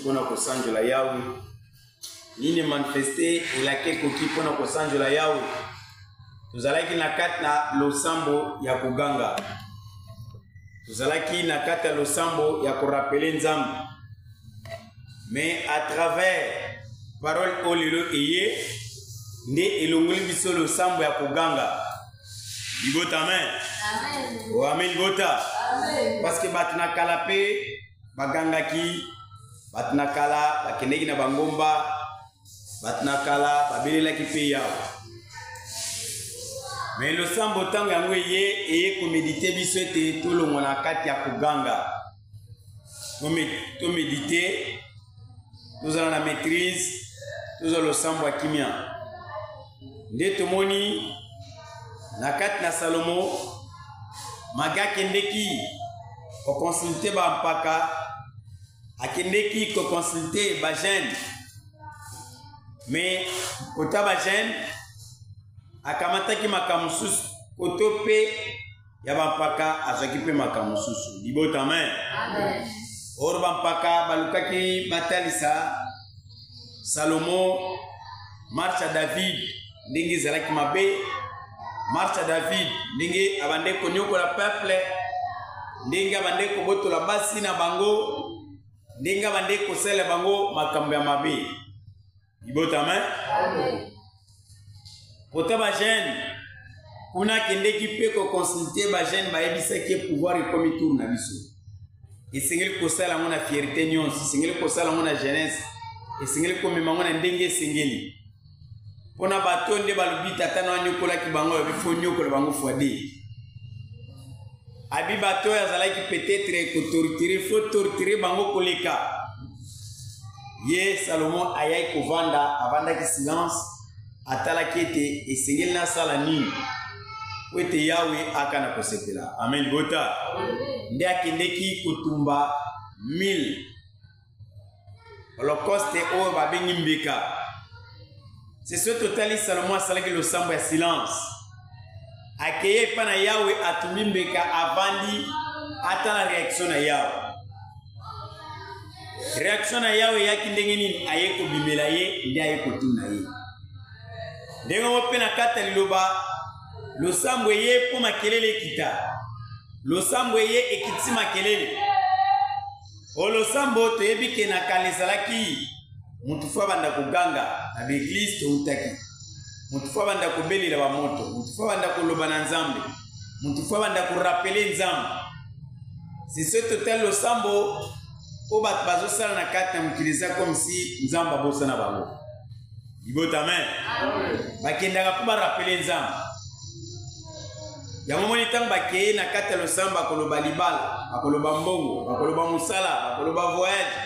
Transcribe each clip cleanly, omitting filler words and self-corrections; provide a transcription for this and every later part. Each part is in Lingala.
Pona kosanjola yawe nini manifester elake koki pona kosanjola yawe tuzalaki na kati na losambo ya kuganga tuzalaki na kati ya losambo ya korapele nzambe mais à travers parole olilo eye nde elongoli biso losambo ya kuganga libota amen amen amen libota amen parce que batna kalape bagangaki batna kala bakendeki na bangomba batna kala babelelaki pe yawo mais losambo tango yango eye komedite biso ete tolongwa na kati ya kuganga tomedite tozala na maîtrise tozala losambo ya kimia nde tomoni na kati na Salomo maga kendeki kokonsulte bampaka akendeki kokonsulte bajene mais kota bajene akamataki makamususu koto pe ya bampaka azwaki pe makamususu libota amen amen or bampaka balukaki batalisa Salomo marche à David ndenge ezalaki mabe marche à David ndenge abande konyokola peuple ndenge abande kobotola basi na bango ndenge abande kosala bango makambo ya mabe libota amen amen kota ba jeune kuna kendeki pe ko consulter ba jeune ba ebisaki pouvoir ekomi tour na biso esengeli kosala ngona fierté nyonso esengeli kosala ngona jeunesse esengeli komema ngona ndenge esengeli pona bato nde balobi tata na nyokola ki bango bifo nyokola bango fwade abi bato azalaki peut-être ko torturer faut torturer bango koleka ye Salomo ayai kovanda avandaki silence atalaki ete esengeli na sala nini po ete yawe akana kosepela amen libota nde akendeki kotumba 1000 holocauste oyo babengi mbeka. C'est ce total Salomo asalaki losambo ya silence akeye pana yawe atumi mbeka avandi ata na réaction na yawe réaction na yawe yaki ndenge nini aye kobimela ye nde aye kotuna ye ndenge mope na kata liloba losambo ye po makelele ekita losambo ye ekiti makelele o losambo toyebi ke na kala ezalaki mutu fwa banda kuganga na l'église toutaki mutu fwa banda kobelela ba moto mutu fwa banda koloba na nzambe mutu fwa banda korapele nzambe c'est ce total losambo o bat bazosala na kati na mukiliza comme si nzambe abosana bango libota amen bakendaka po barapele nzambe yango moni ntango bakeye na kati ya losambo bakoloba libala bakoloba mbongo bakoloba musala bakoloba voyage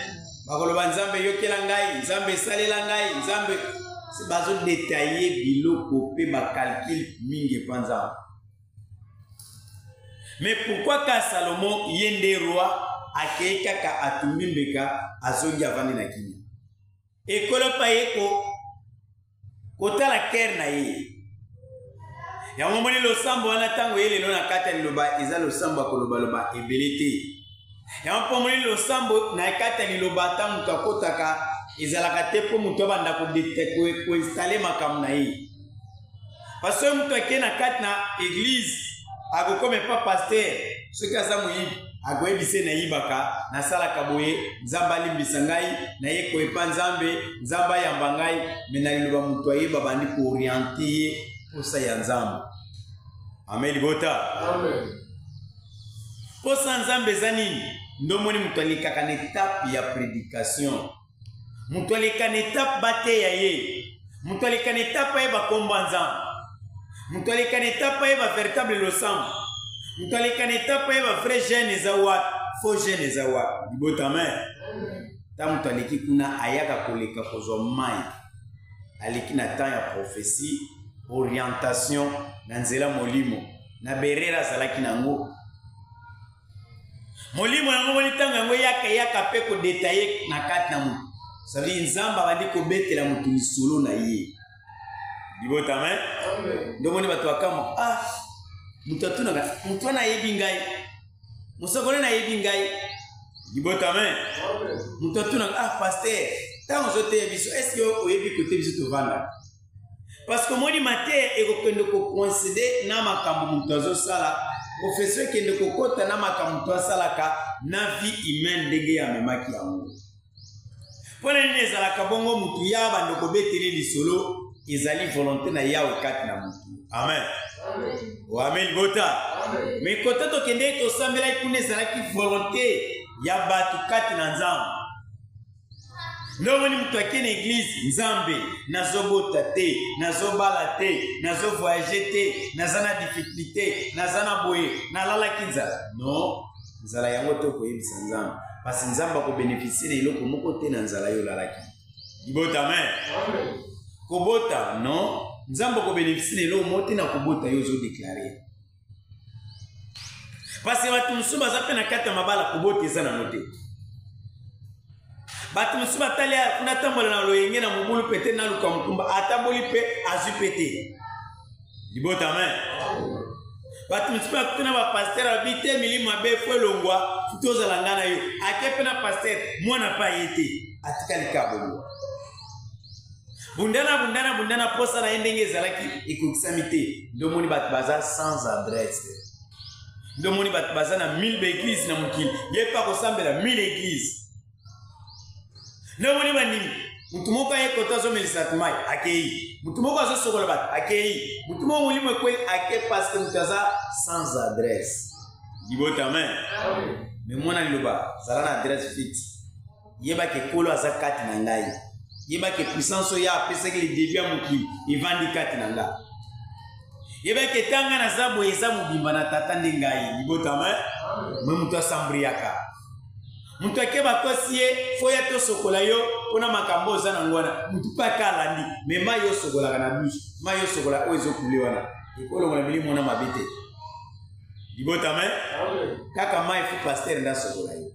bakoloba nzambe yokela ngai nzambe esalela ngai nzambe bazo detailler biloko pe bakalkile mingi panza. Mais pourquoi ka Salomo yende roi akei kaka atumi mbeka azongi avandi na kimia ekolo pa yeko kotala ker na ye yango moni losambo wana tango ye lelo na kati ya liloba eza losambo akoloba ebele te yango mpo moni losambo na kati ya liloba ata moto akotaka ezalaka te mpo moto abanda koinstale makambo na ye parce que moto akei na kati na église akokome pa paster soki aza moyibi akoyebise nayibaka nasalaka boye nzambe alimbisa ngai naye koyepa nzambe nzambe ayamba ngai me na liloba moto ayeba bandi kooriente ye posa ya nzambe amen libota amen posa nzambe eza nini ndomoni moto alekaka na etape ya prédication moto aleka na etape bateya ye moto aleka na etape ayeba komba nzambe moto aleka na etape ayeba véritable losambo moto aleka na etape ayeba vrai jeune eza wapi faux jeune eza wapi libota amen ta moto aleki kuna ayaka koleka kozwa mai aleki na temps ya prophétie orientation na nzela molimo na berera azalaki nango molimo yango moni ntango yango yaka pe kodetaye na kati na moto savi nzamba bandi kobetela moto lisolo na ye libota amen ndio moni bato akamo moto atunaka moto wana yebi ngai musokole na yebi ngai Libota main. Mutotuna ah pasteur. Tant on zote biso est-ce que oyebi côté biso to vanda? Parce que moi, matin, et que nous coïncider na makambo mutazo sala, professeur qui ne kokota na makambo sala ka na vie humaine ndenge ya memaki yango. Pona nini ezalaka bongo mutu ya bandoko beteli lisolo ezali volonté na yawe kati na mutu. Amen. Amen bota. Mais kota to kende to sambela ikune ezalaki volonté ya batu kati na nzambe. Ndo wani mtu akene église nzambe nazobota te, nazobala te, nazo voyager te, nazana difficulté, nazana boye, nalala kinzala. Non, nzala yango to koyebisa nzambe. Parce nzamba ko bénéficier eloko moko te na nzala yo lalaki. Libota amen. Kobota non, nzamba ko bénéficier eloko moko te na kobota yo zo déclarer. Parce que batu musuba zape na kata mabala kobota eza na note. Batu musuba talia kuna tambola na loyenge na mubulu pete na luka mukumba atamboli pe azu pete. Libota amen. Batu musuba kuna ba pasteur abite milima be fo longwa futoza langana yo akepe na pasteur mwana pa yete atikali kabolo. Bundana posa na endenge zalaki ikukisamite ndo moni batu baza sans adresse. Ndo moni batu baza na 1000 églises na mukili yepa ko sambela 1000 églises. Ndo moni banini mutu moko ayekota zo melisatmai akei mutu moko azo sokola bat akei mutu moko mulimo kweli ake parce que mutaza sans adresse. Libota amen. Mais mona liloba zala na adresse fixe. Yeba ke kolo aza kati na ngai. Yeba ke puissance ya pesa ke le début mukili ivandi kati na ngai. Yeba ke tanga na zabo eza mubimba na tata ndengai. Libota amen. Mais mutu asambriaka. Mutu akeba kosie foya to sokola yo ona makambo za na ngwana mutu paka landi me mayo sokola kana bishi mayo sokola ozo kulewana ikolo mwana bili mona mabete. Libota amen. Kaka mai fu pasteur nda sokola yo.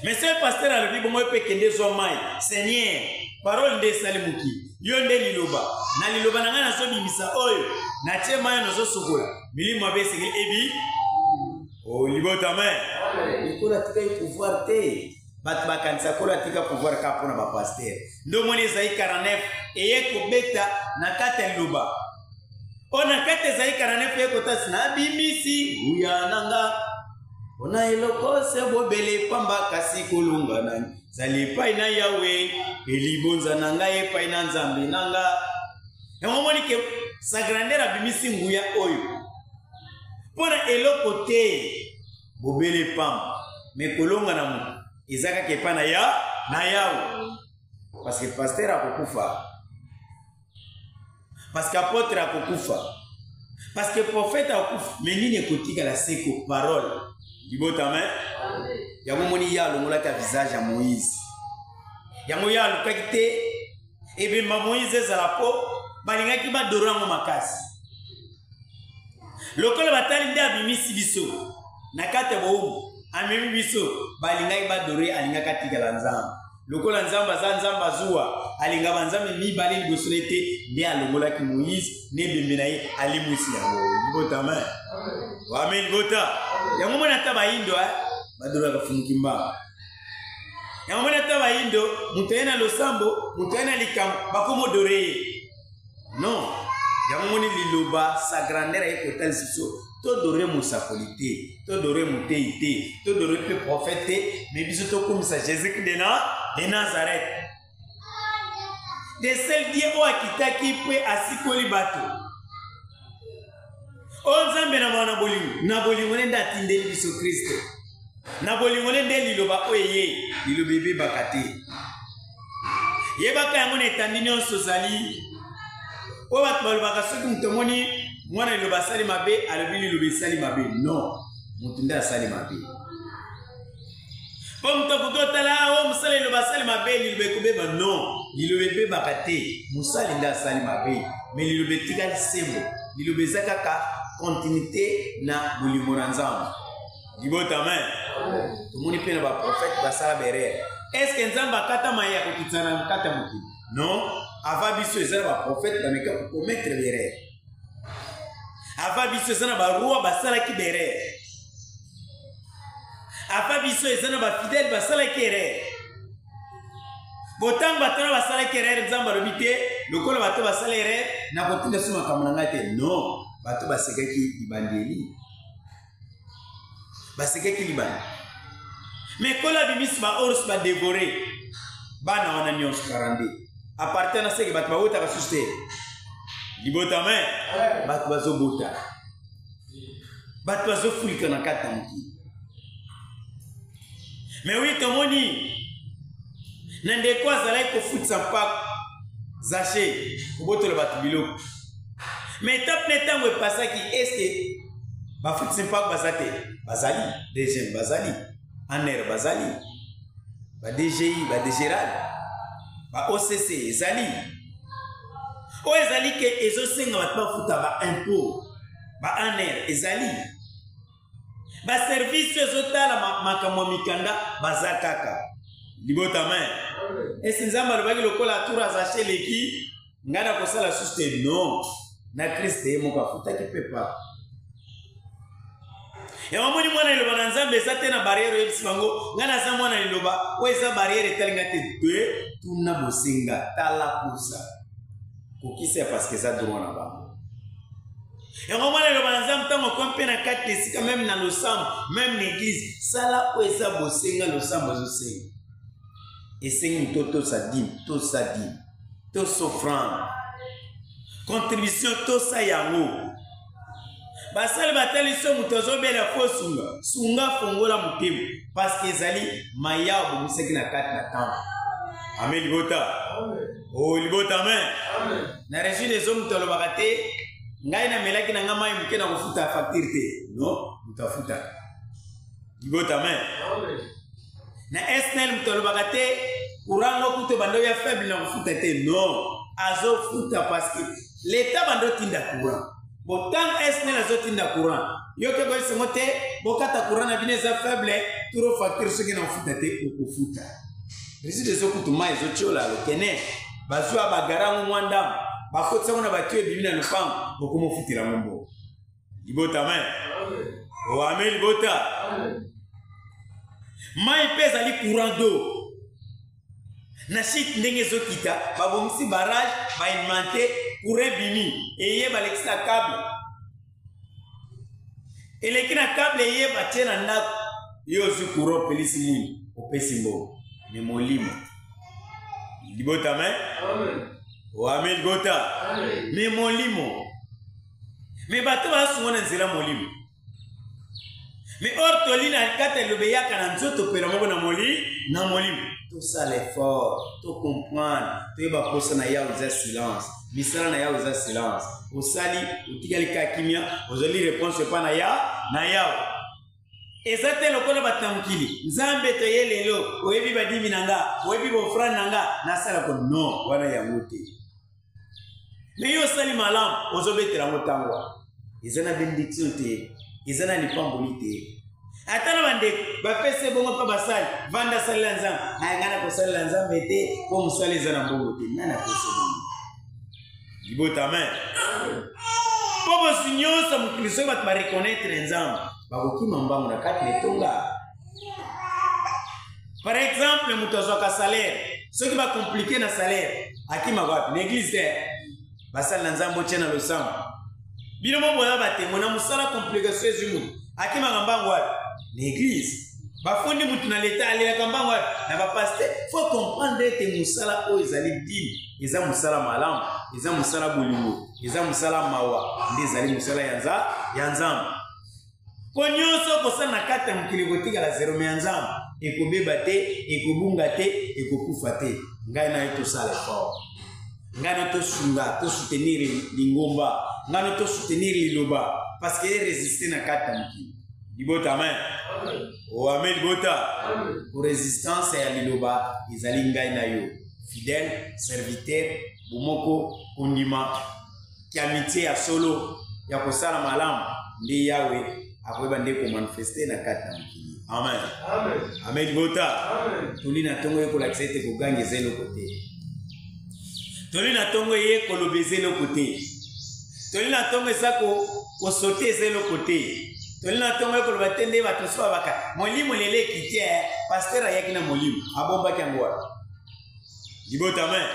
Mais ce pasteur a le bongo pe kende zo mai Seigneur parole de salimuki yo nde liloba na liloba na ngana so bimisa oyo na tie mayo no zo sokola bili mabe singeli ebi. Oh libota amen. Ikola tika pouvoir te bat bakanisa kola tika pouvoir ka pona ba pasteur ndo moni Isaïe 49 eye ko beta na kata luba ona kata Isaïe 49 eye ko tasna bimisi uyananga ona eloko se bobele pamba kasi kulunga nani zalipa ina yawe elibonza nanga epa ina nzambe nanga na moni ke sa grandeur bimisi nguya oyo pona eloko te bobele pamba mais kolonga na mu izaka kepa na ya na yao parce que pasteur akokufa parce que apôtre akokufa parce que prophète akokufa mais nini ekotika la seko parole. Libota amen. Yango moni ya longola ka visage ya Moïse yango ya lukaki te ebe ma Moïse ezala po balingaki ba dorango makasi lokola batali nde abimisi biso na kata bo amemi biso balingai ba dore alinga katika la nzamba lokola nzamba za nzamba zuwa alinga banzambe mibali libosolete nde alongola ki Moïse ne bembe na ye alimusi yango. Libota amen. Amen libota yango mona taba indo badora ka fumukimba yango mona taba indo mutayena losambo mutayena likam bakomo dore non yango moni liloba sa grandeur ekotal siso to dore musakolite to dore muteite to dore pe prophète mais biso to comme ça Jésus de Nazareth de celle die o akitaki pe asikoli bato onzambe na mwana bolingo nenda tindeli biso Kristo na bolingo nende liloba oyeye lilobebe bakate yebaka yango netandi nyonso zali o bato balobaka soki mutu omoni mwana liloba asali mabe alobi liloba esali mabe non mutu nde asali mabe po mutu akokotala o mosali liloba asali mabe liloba ekobeba non liloba ebebaka te mosali nde asali mabe mais liloba etikali sembo liloba eza kaka continuité na bolingo na nzambe. Libota amen. Tomoni pe na ba prophète basala berere est-ce que nzambe akata maya kokitsana kata mokili non ava biso ezala ba prophète bameka komettre berere ava biso ezala ba roi basala ki berere Apa biso ezana ba fidèle basala kere. Botan batana basala kere nzamba lobité, lokola bato basala kere na kotinda suma kamananga te. Non, bato basekaki ibandeli. Basekaki libandi. Mais kola bimis ba ors ba dévorer. Bana wana nyos karande. Appartient à ce que bato ba uta ba susté. Libota men, bato bazo bota. Bato bazo fulika na kata mki. Mais oui, tomoni. Nande kwa zala ko foot sa pak zaché ko boto le bato biloko. Mais top netango e passa ki est que ba foot sa pak bazate, bazali, DG bazali, aner bazali. Ba DGI, ba DGRAL, ba OCC ezali. O ezali ke ezo senga bato futa ba impôt, ba aner ezali. Ba service ezotala makamwa mikanda bazakaka. Libota main. Esi nzamba lobaki lokola tura zaché leki ngana kosala suste non. Na Christe moko futa ki pepa. Ya mamoni mwana liloba na nzambe ezate na barrière yebisi bango ngana za mwana liloba o eza barrière talinga te de tuna bosenga tala kusa. Kokisa parce que ça droit na bango. Ya mwana liloba na nzambe tango kompe na kati esika même na losambo même l'église sala o eza bosenga losambo zo senga. Esengi toto sa dim, to sa dim, to s'offrande. Contribution to sa yango. Basali batali so mutozo bela fosunga, sunga fongola mutemu parce que ezali maya bomuseki na kati na temple. Amen libota. Oh libota amen. Na reçu des hommes tolo bakate, ngai na melaki na ngama muke na kufuta facture te. Non, mutafuta. Libota amen. Na SNL mutolo bakate, urango kuto bando ya faible na kufuta te. Non, azo futa parce que l'état bando tinda courant. Botan SNL azo tinda courant. Yo ke boy semote, bokata courant na bineza faible, turo facture soki na kufuta te okufuta. Risi de zo kutu mai zo chola lo kene. Bazwa bagarangu mwandam. Bakotsa mona batue bibina lupam, bokomo futira mumbo. Libota amen. O amen libota. Mai pesa li courant d'eau. Na shit ndenge zo kita, babomisi barrage, ba inventé courant bini, eye ba l'extra câble. Elekina câble eye ba tena na yo zu courant pelisi muni, opesi mbo, ne molimo. Libota amen. Amen. O amen libota. Amen. Ne molimo. Me bato ba sumona nzela molimo. Mais ortolina kata lobeya kana nzoto pera moko na molimo. Tout ça l'effort, tout comprendre, tout va poser na ya uza silence. Misala na ya uza silence. Osali utigali kakimia, ozali réponse pas na ya. Ezate lokola batamkili. Nzambe to yelelo, oyebi badimi nanga, oyebi bofran nanga, na sala ko non, wana ya muti. Mais yo sali malam, ozobetela motangwa. Ezana bénédiction te. Ezana lipamboli te. Atana bande bapese bongo pa basali vanda salila nzambe ayangana ko salila nzambe te ko musali zana bongo te nana pese bongo. Libota amen. Pobo sinyo sa mukristo bat ba reconnaître nzambe bakokima mbango na kati letonga. Par exemple mutozo ka salaire ceux qui va compliquer na salaire akima wapi l'église basali na nzambe tena lo samba. Bino mo boya batemona na musala complication ezimu akima ngambango wapi l'église bafondi mutu na leta alela kambango wapi na ba pasteur faut comprendre que musala o ezali dini eza musala malamu eza musala bolingo eza musala mawa ndi ezali musala ya nzambe ko nyonso kosala na kati ya mokili kotikala zero me nzambe ekobeba te ekobunga te ekokufa te ngai na yo tosala effort ngano to sunga to soutenir lingomba ngano to soutenir liloba parce que résister na kata mki libota amen. O amen libota. Pour résistance ya liloba izali ngai na yo fidèle serviteur bomoko kondima ki amitié ya solo ya kosala malamu ndi yawe akoyeba nde ko manifester na kata mki. Amen. Amen. Amen libota. Amen. Tulina tongo yeko la kisete ko ganye zelo côté. Tolina tongo ye kolobeze le côté. Tolina tongo ezako ko sauter zelo côté. tolina tongo ko batende batoso baka molimo lele kitie pasteur ayaki na molimo abomba kyangwa libota main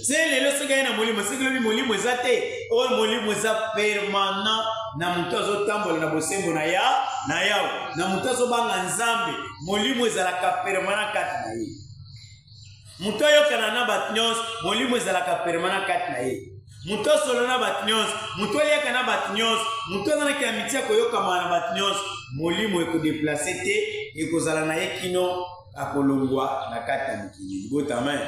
c'est lelo soka na molimo sikolo molimo ezate o molimo za permanent na mutozo tambola na bosembo na yao na mutozo banga nzambe molimo ezalaka permanent kati na ye mutoyo kana na batnyos molimo ezalaka permanent kati na ye muto solo na batnyos muto liaka na batnyos muto na kiamitia koyoka mana batnyos molimo eko déplacer te ekozala na ye kino akolongwa na kati ya mokili libota main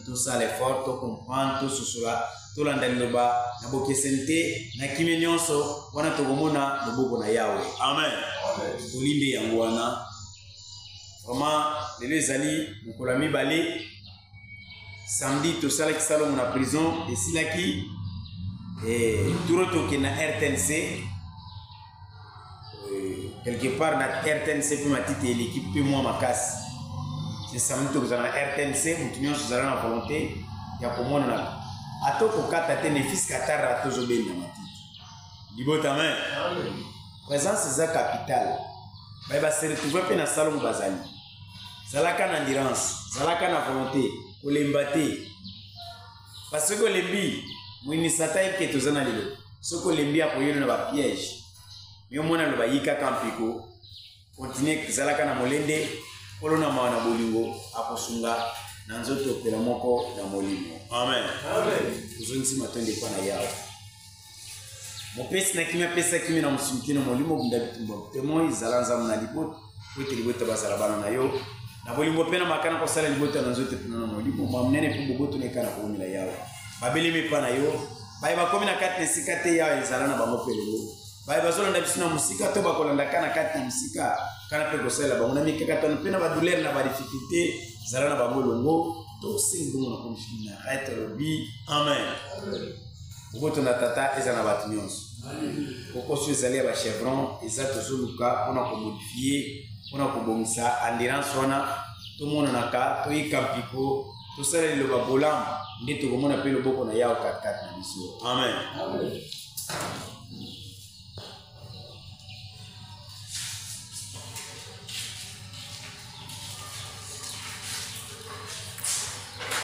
tout ça l'effort to comprendre to susula to landa liloba na bokeseni te na kimia nyonso wana tokomona loboko na yawe amen tolinde yango wana vraiment lelo ezali mokolo ya mibale samedi tosalaki salomo na prison esilaki turo toke na RTNC quelque part na RTNC mpe matite l'équipe mpe mwa makasi c'est samedi tokozala na RTNC motu nyonso ozala na volonté ya komonana ato kokata te nefisi katara tozobenda matite libota main présence eza capital baye baseretrouve mpe na salomo bazali zalaka na endurance zalaka na volonté kolemba te parce que olembi mwinisata eke toza na lelo soki olembi akoyona na bapiège mi omona loba yika kampiko continue zalaka na molende kolona mawa na bolingo akosunga na nzoto pela moko na molimo amen tozongisi matonde kwa na yawe mopesi na kimia pesa kimia na musumiki na molimo bunda bitumba temo izala nzamu na libota kwete libota bazala bana na yo na bolingo pena makana kosala libota na nzoto pena na molimo mamnene pe boboto ne kana komila yawe babelemi pa na yo baye bakomi na kati na sika te yawe izala na bango pelelo baye bazolanda biso na musika to bakolanda kana kati na musika kana pe kosala bango na mikakatano pe na badouleur na badifficulté zala na bango longo to sengo na komishina na rete lobi amen boboto na tata eza na bato nyonso kokoso ezali ya bachevron eza tozoluka mpona komodifie mpona kobongisa endurance wana tomonanaka toyika mpiko tosala liloba bolamu nde tokomona mpe loboko na yawe katikati na biso amen